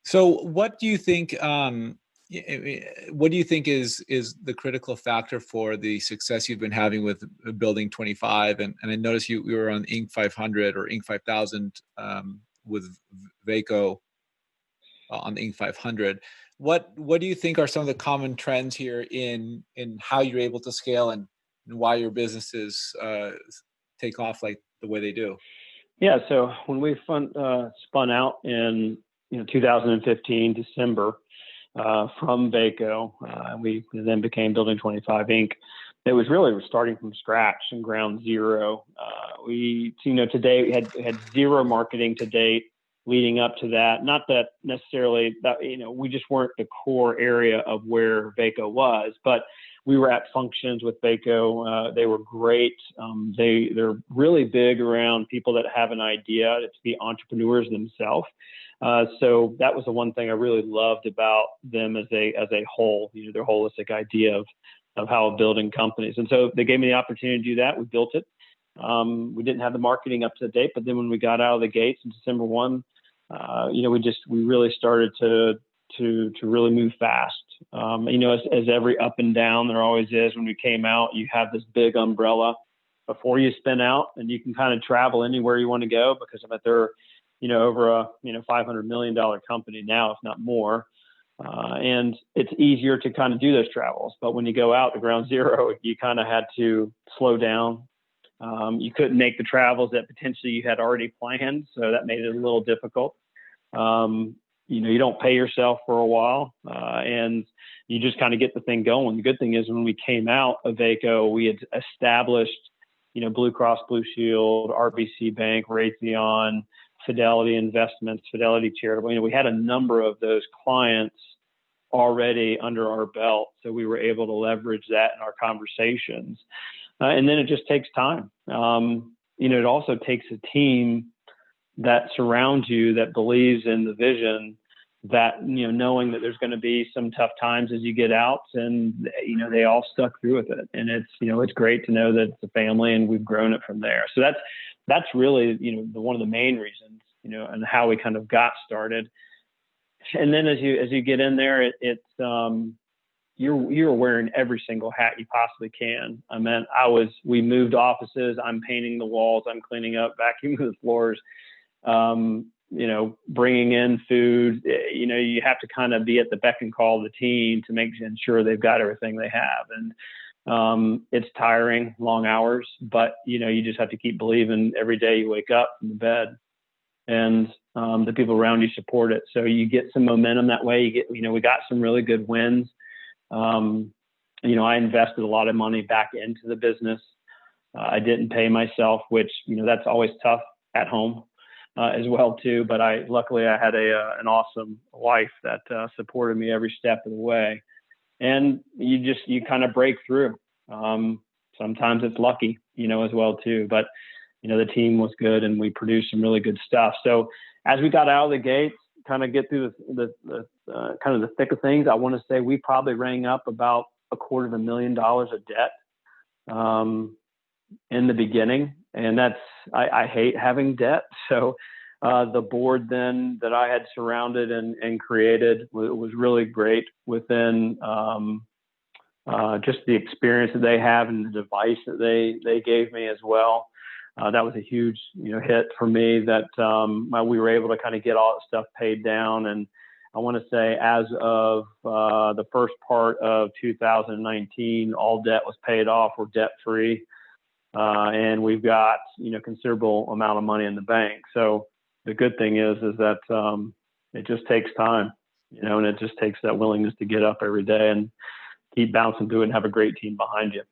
So what do you think is the critical factor for the success you've been having with building 25? And I noticed you were on Inc. 500 or Inc. 5000 with Vaco on the Inc. 500. What do you think are some of the common trends here in how you're able to scale and why your businesses take off like the way they do? Yeah. So when we spun out in 2015 December from Vaco, we then became Building 25 Inc. It was really starting from scratch and ground zero. Today we had zero marketing to date leading up to that. Not that necessarily that, we just weren't the core area of where Vaco was, but we were at functions with Vaco. They were great. They're really big around people that have an idea to be entrepreneurs themselves. So that was the one thing I really loved about them as a whole, their holistic idea of how building companies. And so they gave me the opportunity to do that. We built it. We didn't have the marketing up to date, but then when we got out of the gates in December 1, we really started to really move fast. As every up and down there always is, when we came out, you have this big umbrella before you spin out, and you can kind of travel anywhere you want to go because of it. They're, over a $500 million company now, if not more. And it's easier to kind of do those travels. But when you go out to ground zero, you kind of had to slow down. You couldn't make the travels that potentially you had already planned. So that made it a little difficult. You don't pay yourself for a while, and you just kind of get the thing going. The good thing is when we came out of Vaco, we had established, Blue Cross Blue Shield, RBC Bank, Raytheon, Fidelity Investments, Fidelity Charitable. We had a number of those clients already under our belt. So we were able to leverage that in our conversations. And then it just takes time. It also takes a team that surrounds you, that believes in the vision, that, knowing that there's going to be some tough times as you get out, and, they all stuck through with it. And it's great to know that it's a family and we've grown it from there. So that's really, one of the main reasons, and how we kind of got started. And then as you get in there, you're wearing every single hat you possibly can. We moved offices. I'm painting the walls. I'm cleaning up, vacuuming the floors, bringing in food. You have to kind of be at the beck and call of the team to make sure they've got everything they have. And it's tiring, long hours, but you just have to keep believing every day you wake up from the bed, and the people around you support it. So you get some momentum that way. We got some really good wins. I invested a lot of money back into the business. I didn't pay myself, which, that's always tough at home as well too. But luckily I had an awesome wife that supported me every step of the way. And you kind of break through. Sometimes it's lucky, as well too. But the team was good and we produced some really good stuff. So as we got out of the gates, kind of get through the kind of the thick of things, I want to say we probably rang up about $250,000 of debt in the beginning. And I hate having debt. So the board then that I had surrounded and created was really great within just the experience that they have and the advice that they gave me as well. That was a huge, hit for me that we were able to kind of get all that stuff paid down. And I want to say as of the first part of 2019, all debt was paid off. We're debt free. And we've got, considerable amount of money in the bank. So the good thing is that it just takes time, and it just takes that willingness to get up every day and keep bouncing through it and have a great team behind you.